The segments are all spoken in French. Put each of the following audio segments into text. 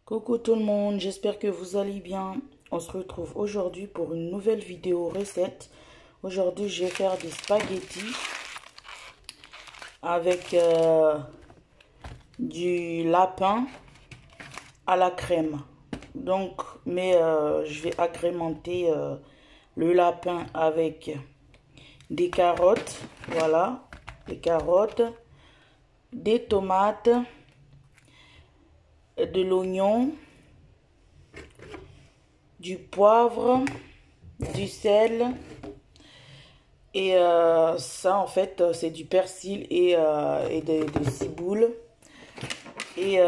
Coucou tout le monde, j'espère que vous allez bien. On se retrouve aujourd'hui pour une nouvelle vidéo recette. Aujourd'hui, je vais faire des spaghettis avec du lapin à la crème. Donc, je vais agrémenter le lapin avec des carottes, voilà, des carottes, des tomates, de l'oignon, du poivre, du sel et ça en fait c'est du persil et des ciboules et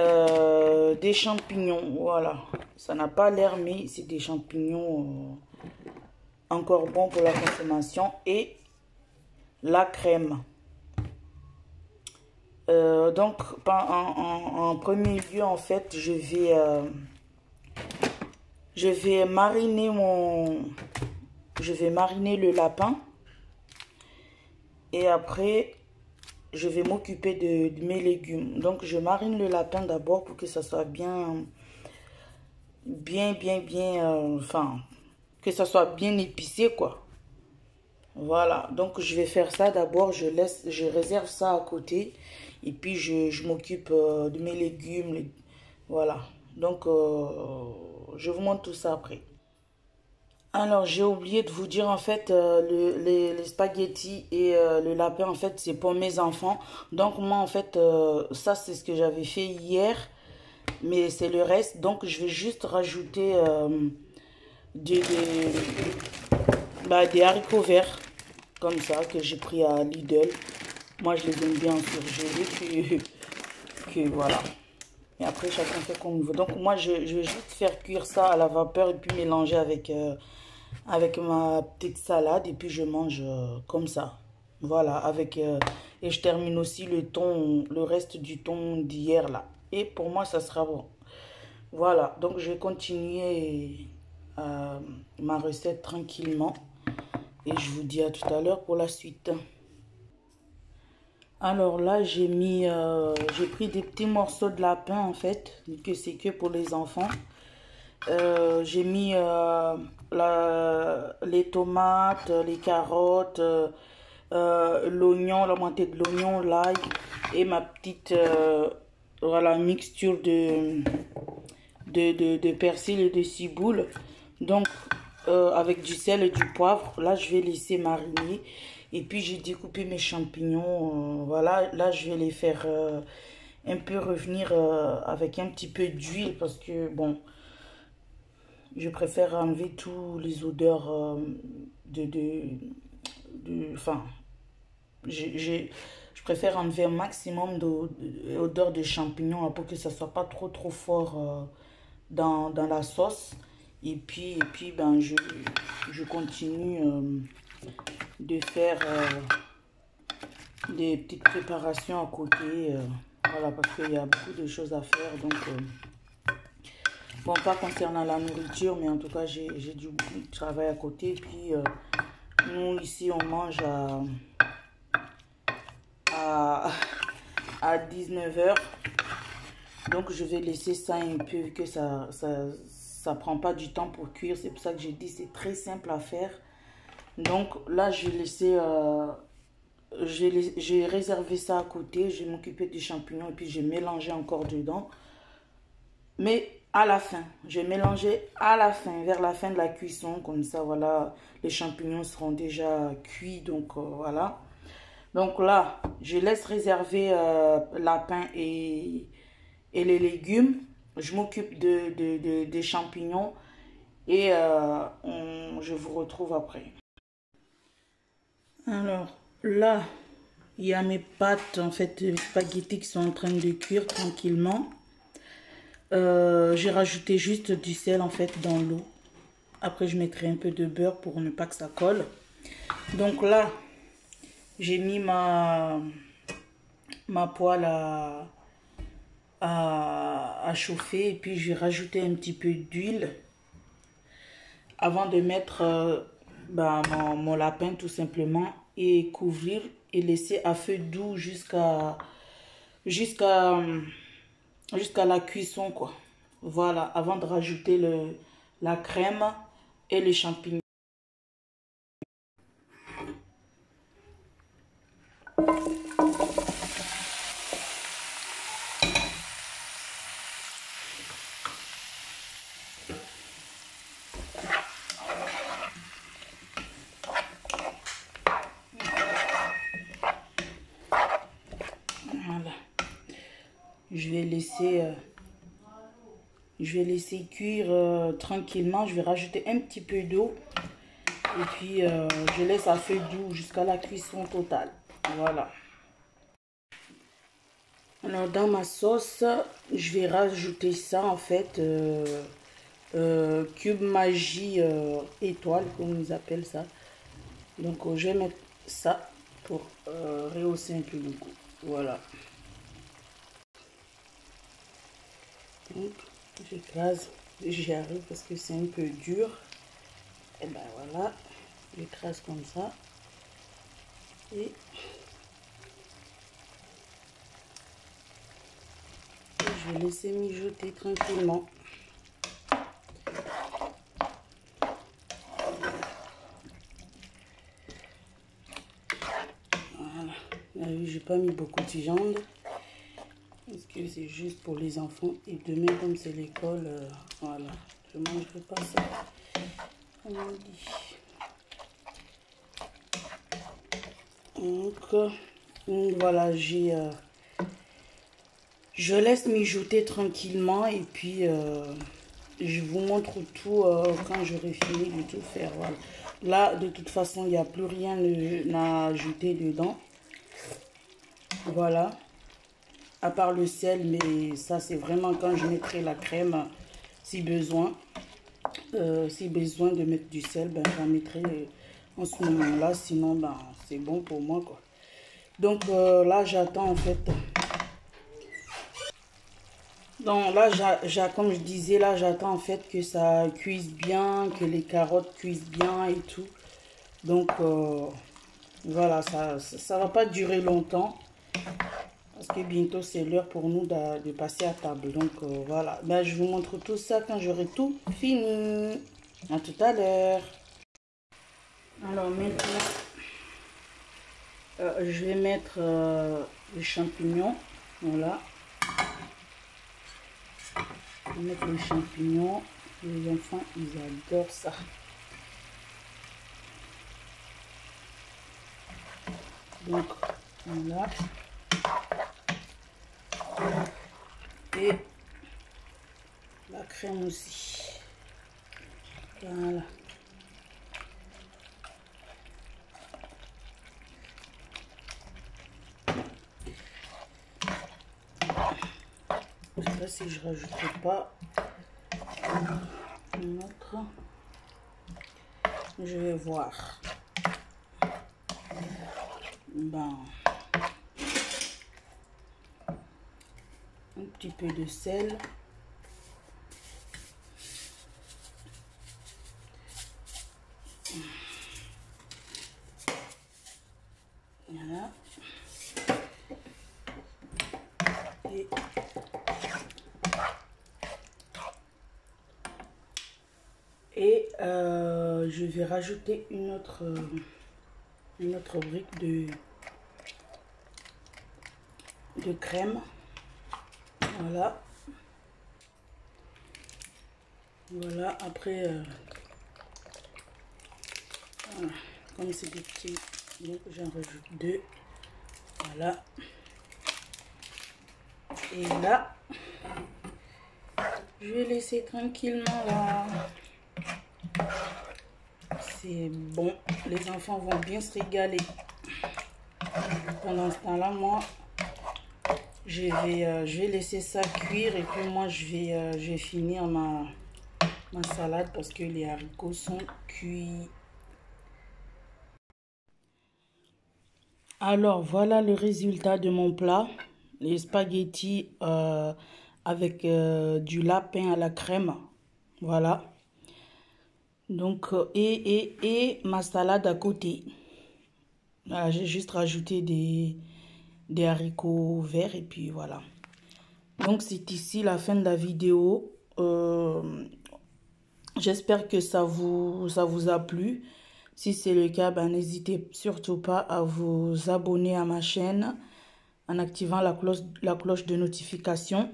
des champignons. Voilà, ça n'a pas l'air mais c'est des champignons encore bons pour la consommation et la crème. Donc en premier lieu en fait je vais mariner le lapin et après je vais m'occuper de mes légumes. Donc je marine le lapin d'abord pour que ça soit bien enfin que ça soit bien épicé quoi. Voilà, donc je vais faire ça d'abord, je réserve ça à côté et puis je m'occupe de mes légumes, voilà. Donc je vous montre tout ça après. Alors j'ai oublié de vous dire en fait les spaghettis et le lapin en fait c'est pour mes enfants. Donc moi en fait ça c'est ce que j'avais fait hier, mais c'est le reste. Donc je vais juste rajouter des, des haricots verts comme ça que j'ai pris à Lidl. Moi je les aime bien surgelés que voilà. Et après chacun fait comme il veut. Donc moi je vais juste faire cuire ça à la vapeur et puis mélanger avec ma petite salade et puis je mange comme ça. Voilà, et je termine aussi le reste du thon d'hier là. Et pour moi ça sera bon. Voilà, donc je vais continuer ma recette tranquillement et je vous dis à tout à l'heure pour la suite. Alors là, j'ai pris des petits morceaux de lapin en fait, que c'est que pour les enfants. J'ai mis les tomates, les carottes, l'oignon, la moitié de l'oignon, l'ail et ma petite voilà, mixture de persil et de ciboule. Donc avec du sel et du poivre. Là, je vais laisser mariner. Et puis, j'ai découpé mes champignons. Voilà, là, je vais les faire un peu revenir avec un petit peu d'huile parce que, bon, je préfère enlever tous les odeurs enfin, je préfère enlever un maximum d'odeurs de champignons pour que ça soit pas trop fort dans la sauce. Et puis ben, je continue de faire des petites préparations à côté. Voilà, parce qu'il y a beaucoup de choses à faire. Donc, bon, pas concernant la nourriture, mais en tout cas, j'ai du travail à côté. Et puis, nous, ici, on mange à 19 h. Donc, je vais laisser ça un peu, que ça prend pas du temps pour cuire. C'est pour ça que j'ai dit c'est très simple à faire. Donc, là, j'ai réservé ça à côté. Je vais m'occuper des champignons et puis j'ai mélangé encore dedans. Mais à la fin, je vais mélanger à la fin, vers la fin de la cuisson. Comme ça, voilà, les champignons seront déjà cuits. Donc, voilà. Donc là, je laisse réserver lapin et les légumes. Je m'occupe des champignons et je vous retrouve après. Alors là, il y a mes pâtes en fait, les spaghettis qui sont en train de cuire tranquillement. J'ai rajouté juste du sel en fait dans l'eau. Après, je mettrai un peu de beurre pour ne pas que ça colle. Donc là, j'ai mis ma poêle à chauffer et puis j'ai rajouté un petit peu d'huile avant de mettre mon lapin tout simplement et couvrir et laisser à feu doux jusqu'à la cuisson quoi. Voilà, avant de rajouter la crème et les champignons. Voilà. Je vais laisser cuire tranquillement. Je vais rajouter un petit peu d'eau. Et puis, je laisse à feu doux jusqu'à la cuisson totale. Voilà. Alors, dans ma sauce, je vais rajouter ça, en fait, cube magie étoile, comme ils appellent ça. Donc, je vais mettre ça pour rehausser un peu le goût. Voilà. Donc, j'écrase, j'y arrive parce que c'est un peu dur. Et ben voilà, j'écrase comme ça. Et je vais laisser mijoter tranquillement. Voilà. Là, j'ai pas mis beaucoup de viande. Parce que c'est juste pour les enfants. Et demain, comme c'est l'école, voilà. Je ne mangerai pas ça. On me dit. Donc voilà, je laisse mijoter tranquillement. Et puis, je vous montre tout quand j'aurai fini de tout faire. Voilà. Là, de toute façon, il n'y a plus rien à ajouter dedans. Voilà. À part le sel, mais ça, c'est vraiment quand je mettrai la crème, si besoin. Si besoin de mettre du sel, ben, j'en mettrai en ce moment-là. Sinon, ben, c'est bon pour moi, quoi. Donc, là, j'attends, en fait. Donc, là, comme je disais, là, j'attends, en fait, que ça cuise bien, que les carottes cuisent bien et tout. Donc, voilà, ça va pas durer longtemps. Parce que bientôt, c'est l'heure pour nous de passer à table. Donc, voilà. Ben, je vous montre tout ça quand j'aurai tout fini. À tout à l'heure. Alors, maintenant, je vais mettre les champignons. Voilà. Je vais mettre les champignons. Les enfants, ils adorent ça. Donc, voilà. Et la crème aussi. Voilà. Je sais pas si je rajouterai pas une autre. Je vais voir. Ben, un petit peu de sel. Voilà. Et je vais rajouter une autre brique de crème. Voilà. Voilà, après, voilà. Comme c'est des petits, donc j'en rajoute deux. Voilà. Et là, je vais laisser tranquillement là. C'est bon, les enfants vont bien se régaler. Pendant ce temps-là, moi, je vais laisser ça cuire et puis moi, je vais finir ma salade parce que les haricots sont cuits. Alors, voilà le résultat de mon plat. Les spaghettis avec du lapin à la crème. Voilà. Donc, et ma salade à côté. Voilà, j'ai juste rajouté des haricots verts et puis voilà. Donc, c'est ici la fin de la vidéo. J'espère que ça vous a plu. Si c'est le cas, ben, n'hésitez surtout pas à vous abonner à ma chaîne en activant la cloche de notification,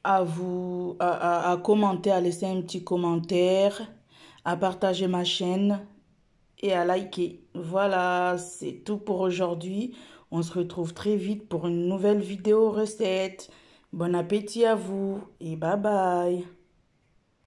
à commenter, à laisser un petit commentaire, à partager ma chaîne et à liker. Voilà, c'est tout pour aujourd'hui. On se retrouve très vite pour une nouvelle vidéo recette. Bon appétit à vous et bye bye.